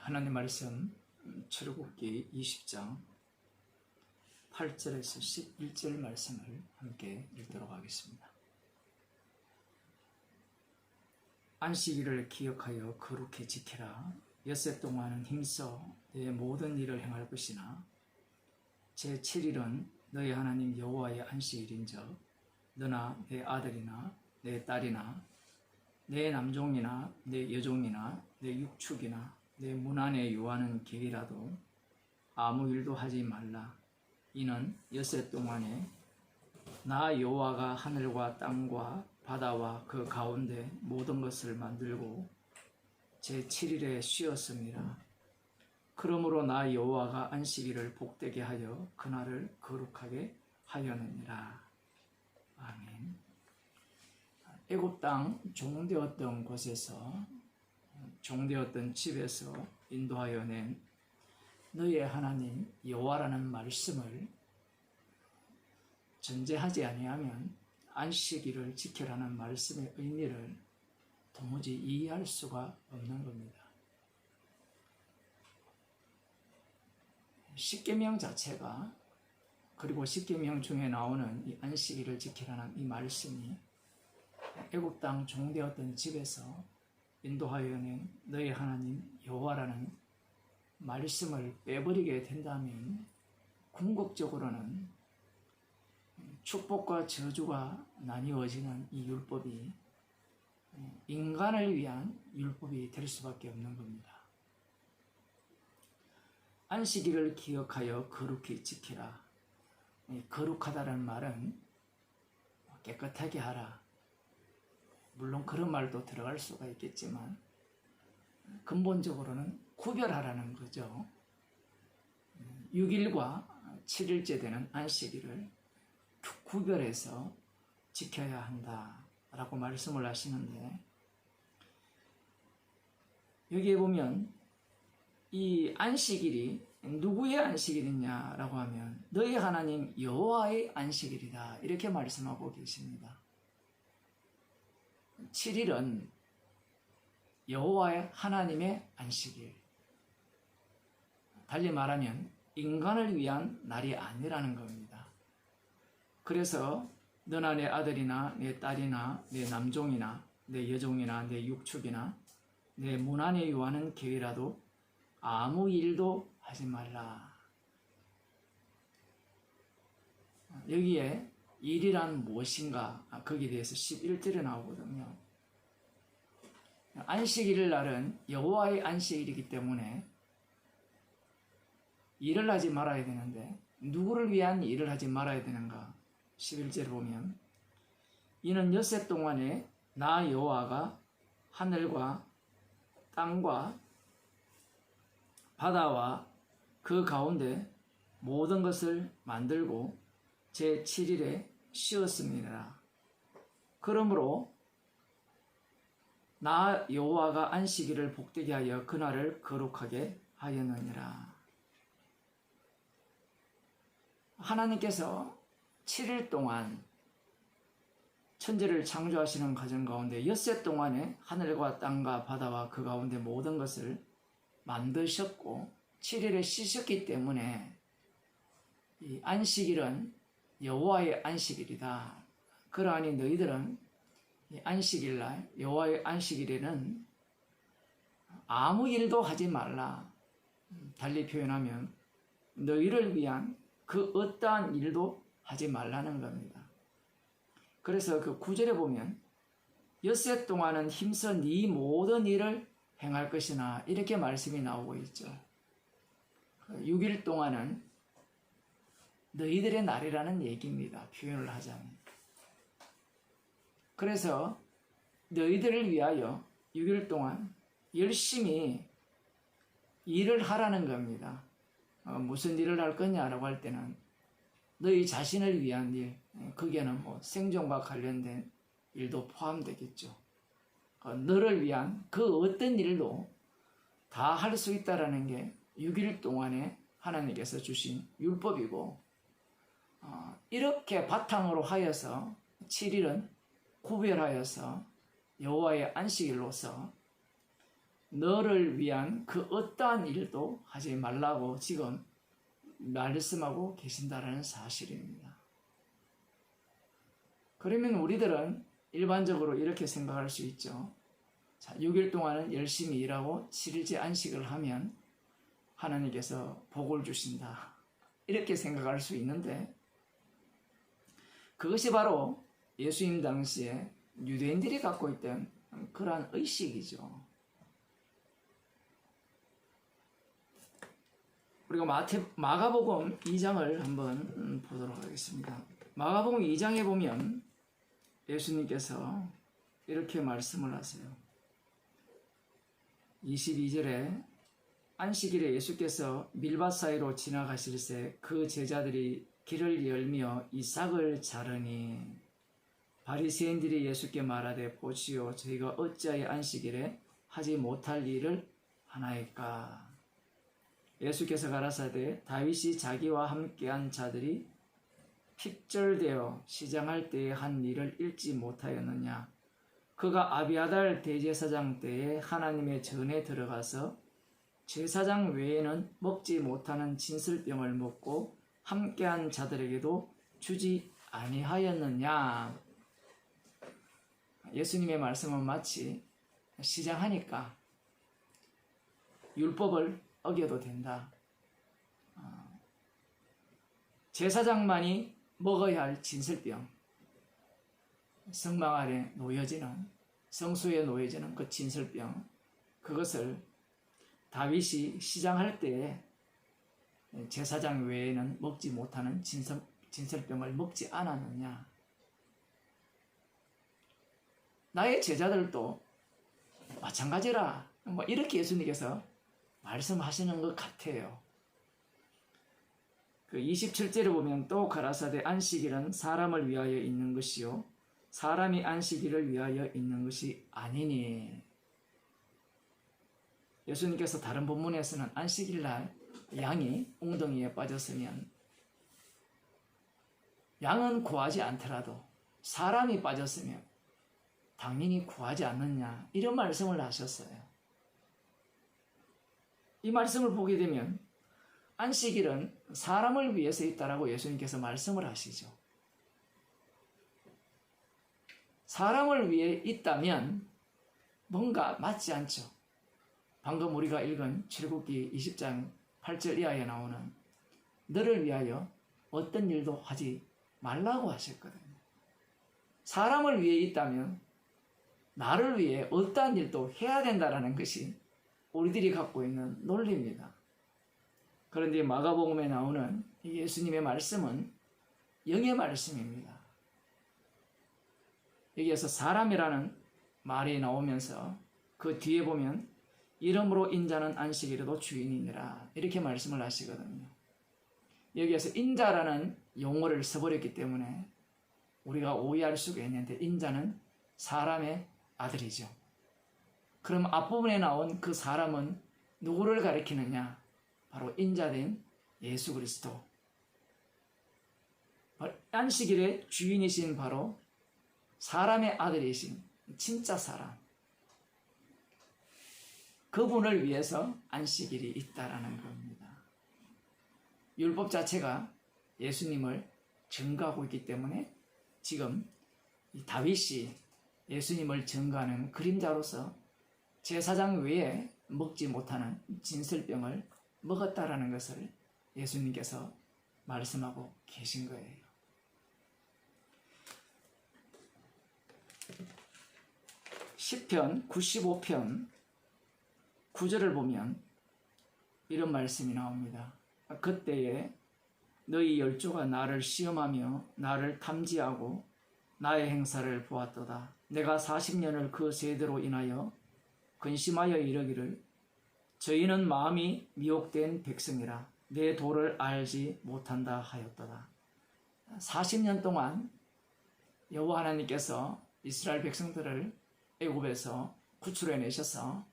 하나님 말씀 출애굽기 20장 8절에서 11절 말씀을 함께 읽도록 하겠습니다. 안식일을 기억하여 거룩히 지키라. 엿새 동안은 힘써 내 모든 일을 행할 것이나 제7일은 너희 하나님 여호와의 안식일인즉 너나 내 아들이나 내 딸이나 내 남종이나 내 여종이나 내 육축이나 내 문 안에 요하는 객이라도 아무 일도 하지 말라. 이는 엿새 동안에 나 여호와가 하늘과 땅과 바다와 그 가운데 모든 것을 만들고 제7일에 쉬었습니다. 그러므로 나 여호와가 안식일을 복되게 하여 그날을 거룩하게 하였느니라. 아멘. 애굽 땅 종되었던 곳에서 종되었던 집에서 인도하여 낸 너희의 하나님 여호와라는 말씀을 전제하지 아니하면 안식일을 지켜라는 말씀의 의미를 도무지 이해할 수가 없는 겁니다. 십계명 자체가 그리고 십계명 중에 나오는 이 안식일을 지키라는 이 말씀이 애굽 땅 종되었던 집에서 인도하여 낸 너희 하나님 여호와라는 말씀을 빼버리게 된다면 궁극적으로는 축복과 저주가 나뉘어지는 이 율법이 인간을 위한 율법이 될 수밖에 없는 겁니다. 안식일을 기억하여 거룩히 지키라. 거룩하다는 말은 깨끗하게 하라. 물론 그런 말도 들어갈 수가 있겠지만 근본적으로는 구별하라는 거죠. 6일과 7일째 되는 안식일을 구별해서 지켜야 한다라고 말씀을 하시는데, 여기에 보면 이 안식일이 누구의 안식일이냐라고 하면 너희 하나님 여호와의 안식일이다, 이렇게 말씀하고 계십니다. 7일은 여호와의 하나님의 안식일, 달리 말하면 인간을 위한 날이 아니라는 겁니다. 그래서 너나 내 아들이나 내 딸이나 내 남종이나 내 여종이나 내 육축이나 내 문 안에 요하는 객이라도 아무 일도 하지 말라. 여기에 일이란 무엇인가, 거기에 대해서 11절에 나오거든요. 안식일 날은 여호와의 안식일이기 때문에 일을 하지 말아야 되는데 누구를 위한 일을 하지 말아야 되는가? 11절을 보면 이는 엿새 동안에 나 여호와가 하늘과 땅과 바다와 그 가운데 모든 것을 만들고 제7일에 쉬었습니다. 그러므로 나 여호와가 안식일을 복되게 하여 그날을 거룩하게 하였느니라. 하나님께서 7일 동안 천지를 창조하시는 과정 가운데 엿새 동안에 하늘과 땅과 바다와 그 가운데 모든 것을 만드셨고 7일에 쉬셨기 때문에 이 안식일은 여호와의 안식일이다. 그러하니 너희들은 이 안식일날 여호와의 안식일에는 아무 일도 하지 말라. 달리 표현하면 너희를 위한 그 어떠한 일도 하지 말라는 겁니다. 그래서 그 9절에 보면 엿새 동안은 힘써 네 모든 일을 행할 것이나, 이렇게 말씀이 나오고 있죠. 6일 동안은 너희들의 날이라는 얘기입니다. 표현을 하자면. 그래서 너희들을 위하여 6일 동안 열심히 일을 하라는 겁니다. 무슨 일을 할 거냐라고 할 때는 너희 자신을 위한 일, 거기에는 뭐 생존과 관련된 일도 포함되겠죠. 너를 위한 그 어떤 일도 다 할 수 있다라는 게 6일 동안에 하나님께서 주신 율법이고, 이렇게 바탕으로 하여서 7일은 구별하여서 여호와의 안식일로서 너를 위한 그 어떠한 일도 하지 말라고 지금 말씀하고 계신다라는 사실입니다. 그러면 우리들은 일반적으로 이렇게 생각할 수 있죠. 자, 6일 동안은 열심히 일하고 7일째 안식을 하면 하나님께서 복을 주신다. 이렇게 생각할 수 있는데 그것이 바로 예수님 당시에 유대인들이 갖고 있던 그러한 의식이죠. 우리가 마가복음 2장을 한번 보도록 하겠습니다. 마가복음 2장에 보면 예수님께서 이렇게 말씀을 하세요. 22절에 안식일에 예수께서 밀밭 사이로 지나가실새 그 제자들이 길을 열며 이삭을 자르니 바리새인들이 예수께 말하되 보시오 저희가 어찌하여 안식일에 하지 못할 일을 하나이까. 예수께서 가라사대 다윗이 자기와 함께한 자들이 핍절되어 시장할 때에 한 일을 읽지 못하였느냐. 그가 아비아달 대제사장 때에 하나님의 전에 들어가서 제사장 외에는 먹지 못하는 진설병을 먹고 함께한 자들에게도 주지 아니하였느냐. 예수님의 말씀은 마치 시장하니까 율법을 어겨도 된다. 제사장만이 먹어야 할 진설병, 성막 아래 놓여지는, 성소에 놓여지는 그 진설병, 그것을 다윗이 시장할 때에 제사장 외에는 먹지 못하는 진설병을 먹지 않았느냐. 나의 제자들도 마찬가지라. 뭐 이렇게 예수님께서 말씀하시는 것 같아요. 그 27절에 보면 또 가라사대 안식일은 사람을 위하여 있는 것이요 사람이 안식일을 위하여 있는 것이 아니니. 예수님께서 다른 본문에서는 안식일날 양이 웅덩이에 빠졌으면 양은 구하지 않더라도 사람이 빠졌으면 당연히 구하지 않느냐 이런 말씀을 하셨어요. 이 말씀을 보게 되면 안식일은 사람을 위해서 있다라고 예수님께서 말씀을 하시죠. 사람을 위해 있다면 뭔가 맞지 않죠. 방금 우리가 읽은 출애굽기 20장 8절 이하에 나오는 너를 위하여 어떤 일도 하지 말라고 하셨거든요. 사람을 위해 있다면 나를 위해 어떠한 일도 해야 된다라는 것이 우리들이 갖고 있는 논리입니다. 그런데 마가복음에 나오는 예수님의 말씀은 영의 말씀입니다. 여기에서 사람이라는 말이 나오면서 그 뒤에 보면 이름으로 인자는 안식일에도 주인이니라 이렇게 말씀을 하시거든요. 여기에서 인자라는 용어를 써버렸기 때문에 우리가 오해할 수가 있는데 인자는 사람의 아들이죠. 그럼 앞부분에 나온 그 사람은 누구를 가리키느냐? 바로 인자된 예수 그리스도. 안식일의 주인이신 바로 사람의 아들이신 진짜 사람. 그분을 위해서 안식일이 있다라는 겁니다. 율법 자체가 예수님을 증거하고 있기 때문에 지금 다윗이 예수님을 증거하는 그림자로서 제사장 외에 먹지 못하는 진설병을 먹었다라는 것을 예수님께서 말씀하고 계신 거예요. 시편 95편 9절을 보면 이런 말씀이 나옵니다. 그때에 너희 열조가 나를 시험하며 나를 탐지하고 나의 행사를 보았도다. 내가 40년을 그 세대로 인하여 근심하여 이르기를 저희는 마음이 미혹된 백성이라 내 도를 알지 못한다 하였도다. 40년 동안 여호와 하나님께서 이스라엘 백성들을 애굽에서 구출해내셔서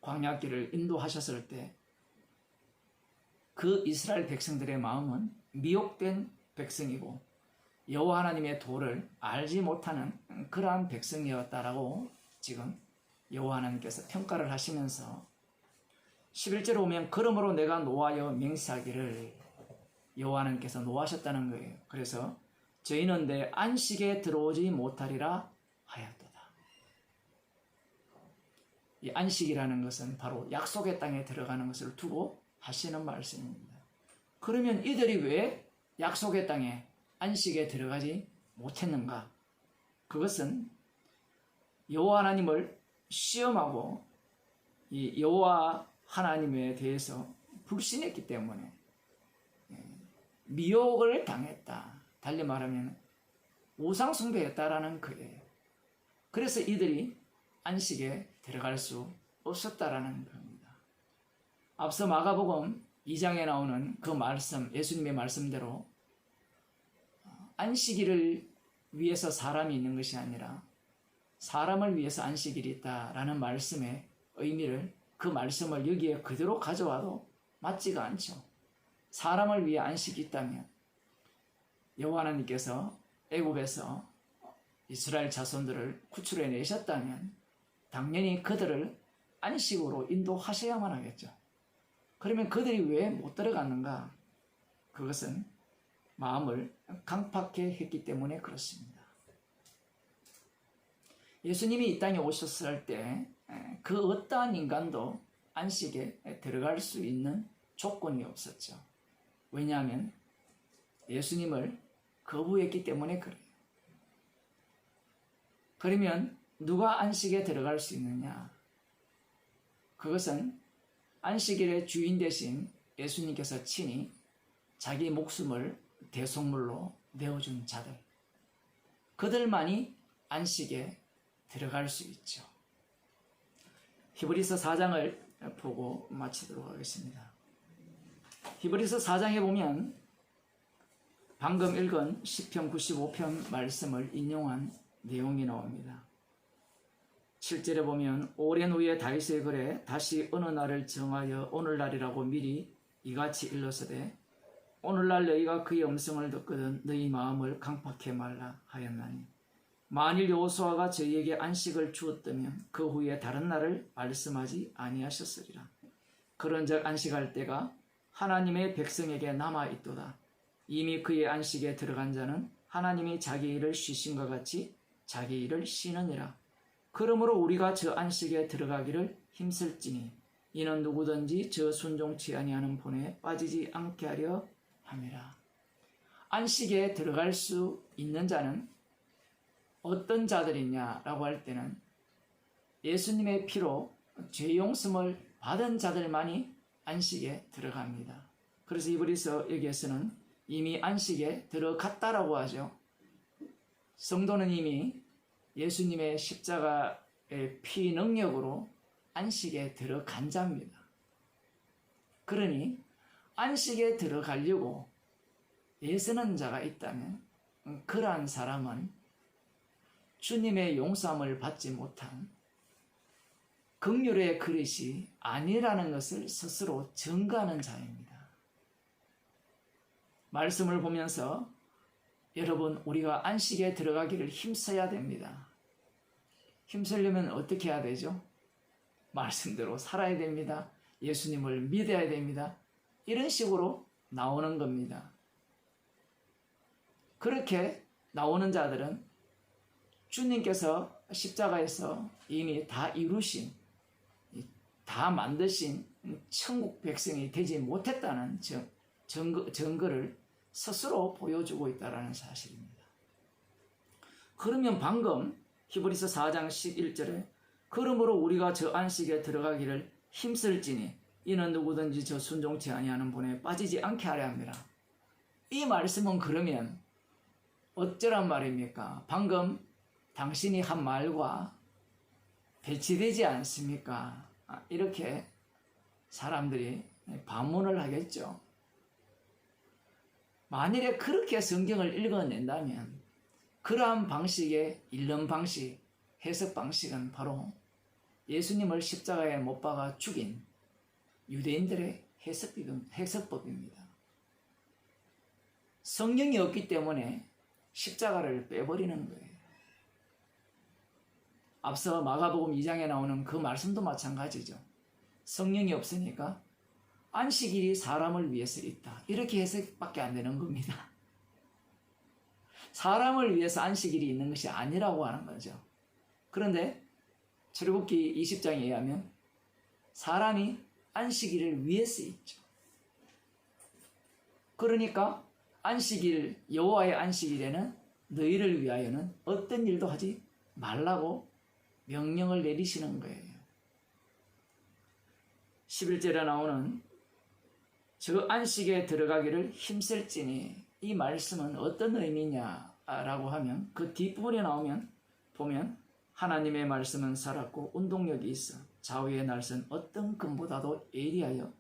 광야길을 인도하셨을 때 그 이스라엘 백성들의 마음은 미혹된 백성이고 여호와 하나님의 도를 알지 못하는 그러한 백성이었다라고 지금 여호와 하나님께서 평가를 하시면서 11절에 오면 그러므로 내가 노하여 맹세하기를, 여호와 하나님께서 노하셨다는 거예요. 그래서 저희는 내 안식에 들어오지 못하리라 하였도다. 이 안식이라는 것은 바로 약속의 땅에 들어가는 것을 두고 하시는 말씀입니다. 그러면 이들이 왜 약속의 땅에 안식에 들어가지 못했는가? 그것은 여호와 하나님을 시험하고 이 여호와 하나님에 대해서 불신했기 때문에 미혹을 당했다. 달리 말하면 우상 숭배했다라는 거예요. 그래서 이들이 안식에 들어갈 수 없었다라는 겁니다. 앞서 마가복음 2장에 나오는 그 말씀, 예수님의 말씀대로 안식일을 위해서 사람이 있는 것이 아니라 사람을 위해서 안식일이 있다라는 말씀의 의미를, 그 말씀을 여기에 그대로 가져와도 맞지가 않죠. 사람을 위해 안식이 있다면 여호와 하나님께서 애굽에서 이스라엘 자손들을 구출해 내셨다면 당연히 그들을 안식으로 인도하셔야만 하겠죠. 그러면 그들이 왜 못 들어갔는가? 그것은 마음을 강팍해 했기 때문에 그렇습니다. 예수님이 이 땅에 오셨을 때 그 어떠한 인간도 안식에 들어갈 수 있는 조건이 없었죠. 왜냐하면 예수님을 거부했기 때문에 그래요. 그러면 누가 안식에 들어갈 수 있느냐? 그것은 안식일의 주인 대신 예수님께서 친히 자기 목숨을 대속물로 내어준 자들, 그들만이 안식에 들어갈 수 있죠. 히브리서 4장을 보고 마치도록 하겠습니다. 히브리서 4장에 보면 방금 읽은 시편 95편 말씀을 인용한 내용이 나옵니다. 7절에 보면 오랜 후에 다윗의 글에 다시 어느 날을 정하여 오늘날이라고 미리 이같이 일렀으되 오늘날 너희가 그의 음성을 듣거든 너희 마음을 강팍해 말라 하였나니 만일 여호수아가 저희에게 안식을 주었다면 그 후에 다른 날을 말씀하지 아니하셨으리라. 그런즉 안식할 때가 하나님의 백성에게 남아있도다. 이미 그의 안식에 들어간 자는 하나님이 자기 일을 쉬신과 같이 자기 일을 쉬느니라. 그러므로 우리가 저 안식에 들어가기를 힘쓸지니 이는 누구든지 저 순종치 아니하는 본에 빠지지 않게 하려 함이라. 안식에 들어갈 수 있는 자는 어떤 자들이냐라고 할 때는 예수님의 피로 죄 용서를 받은 자들만이 안식에 들어갑니다. 그래서 이브리서 여기에서는 이미 안식에 들어갔다라고 하죠. 성도는 이미 예수님의 십자가의 피 능력으로 안식에 들어간 자입니다. 그러니 안식에 들어가려고 애쓰는 자가 있다면 그러한 사람은 주님의 용서함을 받지 못한 긍휼의 그릇이 아니라는 것을 스스로 증거하는 자입니다. 말씀을 보면서 여러분, 우리가 안식에 들어가기를 힘써야 됩니다. 힘쓰려면 어떻게 해야 되죠? 말씀대로 살아야 됩니다. 예수님을 믿어야 됩니다. 이런 식으로 나오는 겁니다. 그렇게 나오는 자들은 주님께서 십자가에서 이미 다 이루신, 다 만드신 천국 백성이 되지 못했다는 증거를 스스로 보여주고 있다는 사실입니다. 그러면 방금 히브리서 4장 11절에 그러므로 우리가 저 안식에 들어가기를 힘쓸지니 이는 누구든지 저 순종치 아니하는 본에 빠지지 않게 하려 합니다. 이 말씀은 그러면 어쩌란 말입니까? 방금 당신이 한 말과 배치되지 않습니까? 이렇게 사람들이 반문을 하겠죠. 만일에 그렇게 성경을 읽어낸다면 그러한 방식의 읽는 방식, 해석 방식은 바로 예수님을 십자가에 못 박아 죽인 유대인들의 해석법입니다. 성경이 없기 때문에 십자가를 빼버리는 거예요. 앞서 마가복음 2장에 나오는 그 말씀도 마찬가지죠. 성령이 없으니까 안식일이 사람을 위해서 있다. 이렇게 해석밖에 안 되는 겁니다. 사람을 위해서 안식일이 있는 것이 아니라고 하는 거죠. 그런데 출애굽기 20장에 의하면 사람이 안식일을 위해서 있죠. 그러니까 안식일, 여호와의 안식일에는 너희를 위하여는 어떤 일도 하지 말라고 명령을 내리시는 거예요. 11절에 나오는 저 안식에 들어가기를 힘쓸지니, 이 말씀은 어떤 의미냐라고 하면 그 뒷부분에 나오면 보면 하나님의 말씀은 살았고 운동력이 있어 좌우의 날선 어떤 금보다도 예리하여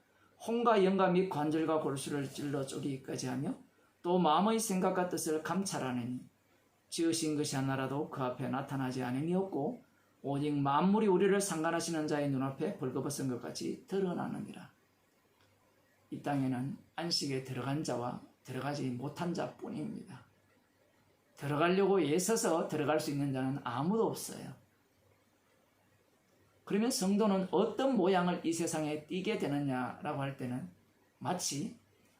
혼과 영과 및 관절과 골수를 찔러 쪼개기까지 하며 또 마음의 생각과 뜻을 감찰하느니 지으신 것이 하나라도 그 앞에 나타나지 않음이 없고 오직 만물이 우리를 상관하시는 자의 눈앞에 벌거벗은 것 같이 드러나느니라. 이 땅에는 안식에 들어간 자와 들어가지 못한 자뿐입니다. 들어가려고 애써서 들어갈 수 있는 자는 아무도 없어요. 그러면 성도는 어떤 모양을 이 세상에 띠게 되느냐라고 할 때는 마치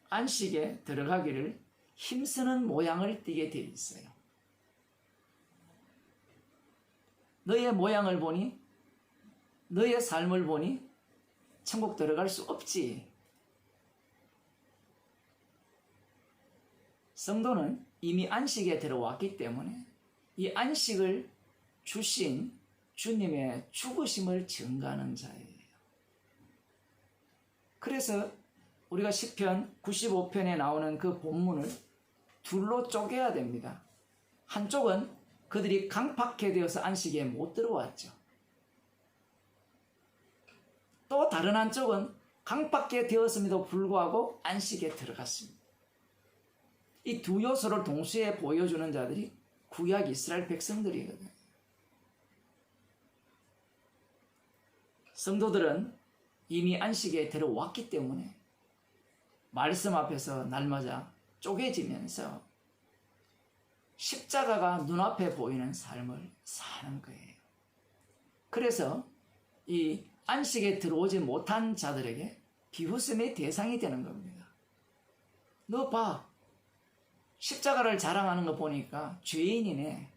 안식에 들어가기를 힘쓰는 모양을 띠게 되어 있어요. 너의 모양을 보니, 너의 삶을 보니 천국 들어갈 수 없지. 성도는 이미 안식에 들어왔기 때문에 이 안식을 주신 주님의 죽으심을 증거하는 자예요. 그래서 우리가 시편 95편에 나오는 그 본문을 둘로 쪼개야 됩니다. 한쪽은 그들이 강팍해 되어서 안식에 못 들어왔죠. 또 다른 한쪽은 강팍해 되었음에도 불구하고 안식에 들어갔습니다. 이 두 요소를 동시에 보여주는 자들이 구약 이스라엘 백성들이거든요. 성도들은 이미 안식에 들어왔기 때문에 말씀 앞에서 날마다 쪼개지면서 십자가가 눈앞에 보이는 삶을 사는 거예요. 그래서 이 안식에 들어오지 못한 자들에게 비웃음의 대상이 되는 겁니다. 너 봐, 십자가를 자랑하는 거 보니까 죄인이네.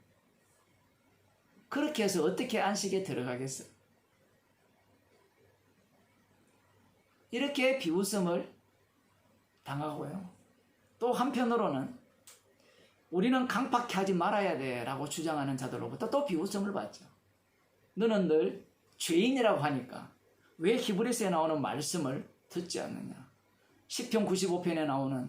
그렇게 해서 어떻게 안식에 들어가겠어? 이렇게 비웃음을 당하고요. 또 한편으로는 우리는 강팍해 하지 말아야 돼 라고 주장하는 자들로부터 또 비웃음을 받죠. 너는 늘 죄인이라고 하니까 왜 히브리서에 나오는 말씀을 듣지 않느냐. 시편 95편에 나오는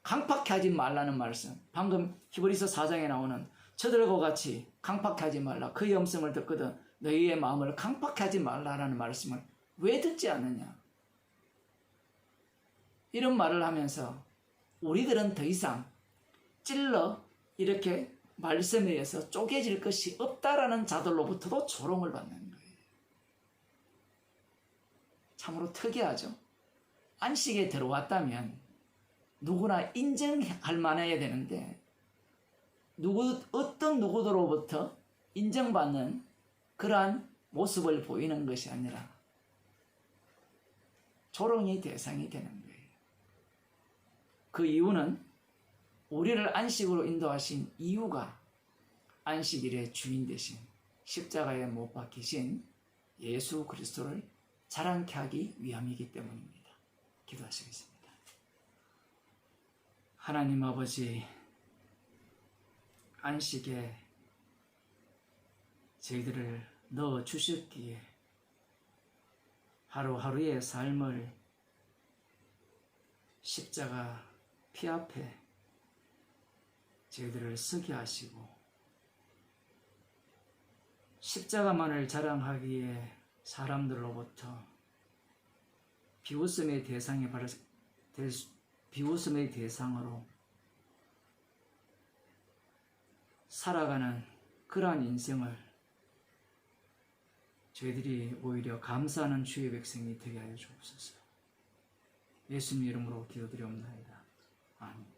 강팍해 하지 말라는 말씀, 방금 히브리서 4장에 나오는 저들과 같이 강팍해 하지 말라, 그의 음성을 듣거든 너희의 마음을 강팍해 하지 말라라는 말씀을 왜 듣지 않느냐. 이런 말을 하면서 우리들은 더 이상 찔러 이렇게 말씀에 의해서 쪼개질 것이 없다라는 자들로부터도 조롱을 받는 거예요. 참으로 특이하죠. 안식에 들어왔다면 누구나 인정할 만해야 되는데 어떤 누구들로부터 인정받는 그러한 모습을 보이는 것이 아니라 조롱의 대상이 되는 거예요. 그 이유는 우리를 안식으로 인도하신 이유가 안식일의 주인 되신 십자가에 못 박히신 예수 그리스도를 자랑케 하기 위함이기 때문입니다. 기도하시겠습니다. 하나님 아버지, 안식에 저희들을 넣어 주셨기에 하루하루의 삶을 십자가 피 앞에 저희들을 서게 하시고 십자가만을 자랑하기에 사람들로부터 비웃음의 비웃음의 대상으로 살아가는 그러한 인생을 저희들이 오히려 감사하는 주의 백성이 되게 하여 주옵소서. 예수님 이름으로 기도드리옵나이다. 아멘.